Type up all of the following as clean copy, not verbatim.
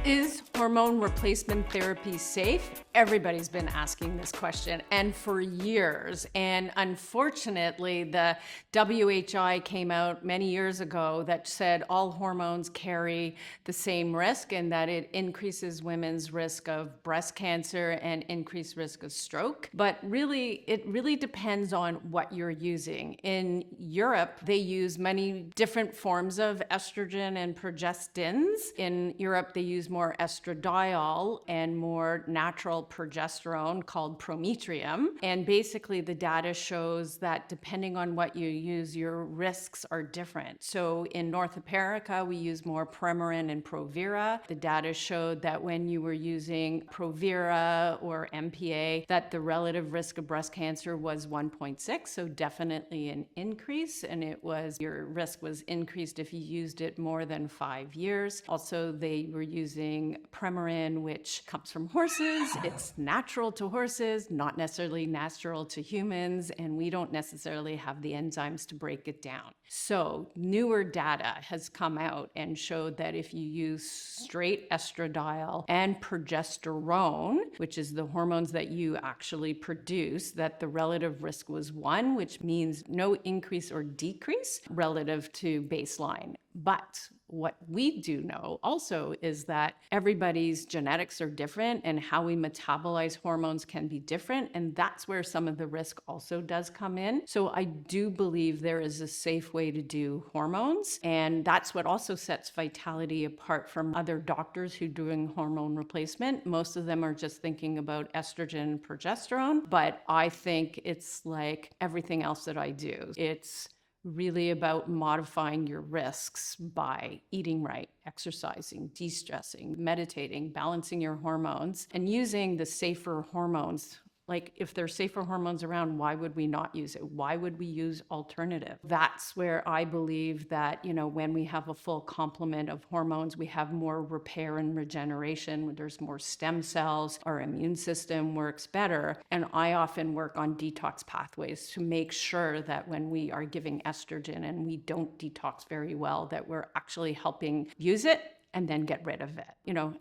Is hormone replacement therapy safe? Everybody's been asking this question, and for years. And unfortunately, the WHO came out many years ago that said all hormones carry the same risk and that it increases women's risk of breast cancer and increased risk of stroke. But really, it really depends on what you're using. In Europe, they use many different forms of estrogen and progestins. In Europe, they use more estradiol and more natural progesterone called prometrium. And basically the data shows that depending on what you use, your risks are different. So in North America, we use more Premarin and Provera. The data showed that when you were using Provera or MPA, that the relative risk of breast cancer was 1.6, so definitely an increase. And your risk was increased if you used it more than 5 years. Also, they were using Premarin, which comes from horses. It's natural to horses, not necessarily natural to humans, and we don't necessarily have the enzymes to break it down. So newer data has come out and showed that if you use straight estradiol and progesterone, which is the hormones that you actually produce, that the relative risk was 1, which means no increase or decrease relative to baseline. But what we do know also is that everybody's genetics are different and how we metabolize hormones can be different. And that's where some of the risk also does come in. So I do believe there is a safe way to do hormones. And that's what also sets Vitality apart from other doctors who are doing hormone replacement. Most of them are just thinking about estrogen and progesterone. But I think it's like everything else that I do. It's really about modifying your risks by eating right, exercising, de-stressing, meditating, balancing your hormones, and using the safer hormones. Like, if there's safer hormones around, why would we not use it? Why would we use alternative? That's where I believe that, when we have a full complement of hormones, we have more repair and regeneration. There's more stem cells. Our immune system works better. And I often work on detox pathways to make sure that when we are giving estrogen and we don't detox very well, that we're actually helping use it and then get rid of it.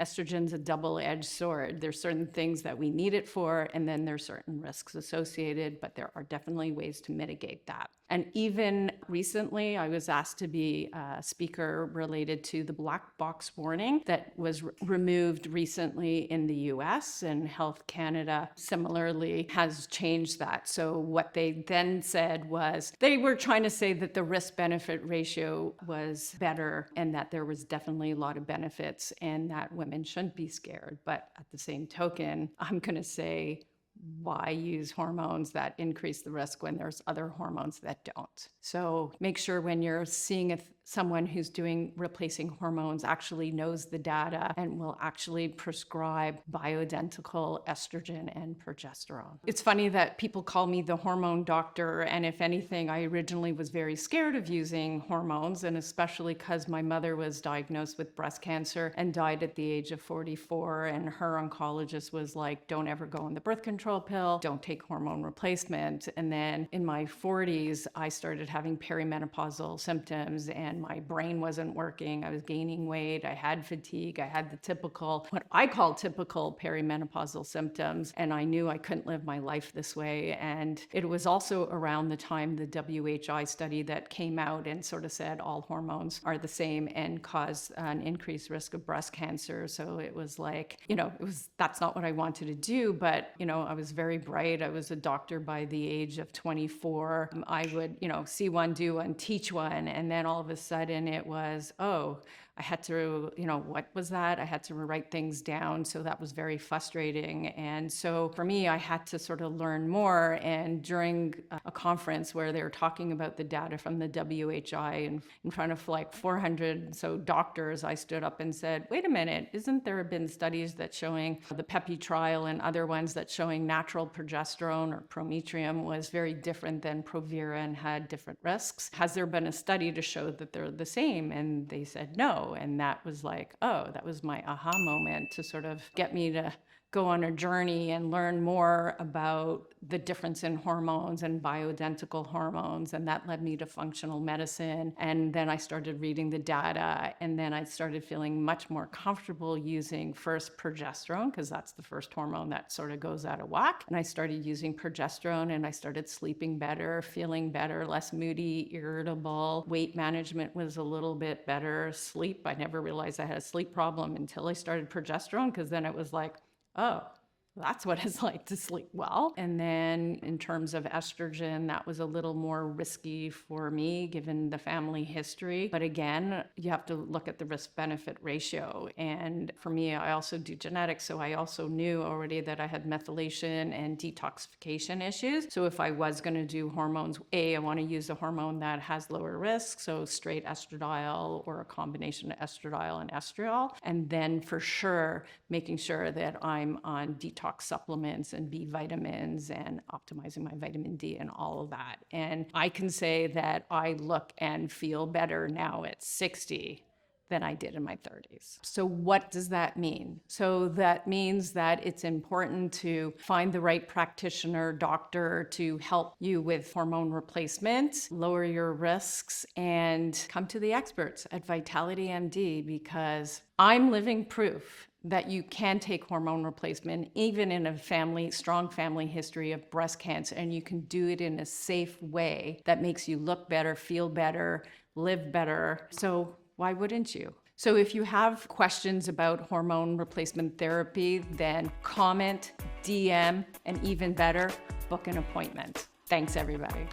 Estrogen's a double-edged sword. There's certain things that we need it for, and then there's certain risks associated, but there are definitely ways to mitigate that. And even recently, I was asked to be a speaker related to the black box warning that was removed recently in the US, and Health Canada similarly has changed that. So what they then said was they were trying to say that the risk-benefit ratio was better and that there was definitely a lot of benefits and that women shouldn't be scared. But at the same token, I'm going to say, why use hormones that increase the risk when there's other hormones that don't? So make sure when you're seeing someone who's replacing hormones actually knows the data and will actually prescribe bioidentical estrogen and progesterone. It's funny that people call me the hormone doctor, and if anything, I originally was very scared of using hormones, and especially because my mother was diagnosed with breast cancer and died at the age of 44, and her oncologist was like, don't ever go on the birth control pill, don't take hormone replacement. And then in my 40s, I started having perimenopausal symptoms and my brain wasn't working. I was gaining weight. I had fatigue. I had what I call typical perimenopausal symptoms. And I knew I couldn't live my life this way. And it was also around the time the WHO study that came out and sort of said all hormones are the same and cause an increased risk of breast cancer. So it was like, that's not what I wanted to do. But, I was very bright. I was a doctor by the age of 24. I would, see one, do one, teach one. And then all of a sudden it was, I had to, what was that? I had to write things down. So that was very frustrating. And so for me, I had to sort of learn more. And during a conference where they were talking about the data from the WHO and in front of like 400 so doctors, I stood up and said, wait a minute, isn't there been studies that showing the PEPI trial and other ones that showing natural progesterone or prometrium was very different than Provera and had different risks? Has there been a study to show that they're the same? And they said no. And that was like, that was my aha moment to sort of get me to go on a journey and learn more about the difference in hormones and bioidentical hormones. And that led me to functional medicine. And then I started reading the data. And then I started feeling much more comfortable using first progesterone, because that's the first hormone that sort of goes out of whack. And I started using progesterone, and I started sleeping better, feeling better, less moody, irritable. Weight management was a little bit better. Sleep, I never realized I had a sleep problem until I started progesterone, because then it was like, oh, that's what it's like to sleep well. And then in terms of estrogen, that was a little more risky for me given the family history. But again, you have to look at the risk-benefit ratio. And for me, I also do genetics, so I also knew already that I had methylation and detoxification issues. So if I was going to do hormones, I want to use a hormone that has lower risk, so straight estradiol or a combination of estradiol and estriol. And then for sure, making sure that I'm on detox supplements and B vitamins and optimizing my vitamin D and all of that. And I can say that I look and feel better now at 60 than I did in my 30s. So what does that mean? So that means that it's important to find the right practitioner, doctor to help you with hormone replacement, lower your risks, and come to the experts at Vitality MD, because I'm living proof that you can take hormone replacement even in a strong family history of breast cancer, and you can do it in a safe way that makes you look better, feel better, live better. So why wouldn't you? So if you have questions about hormone replacement therapy, then comment, DM, and even better, book an appointment. Thanks, everybody.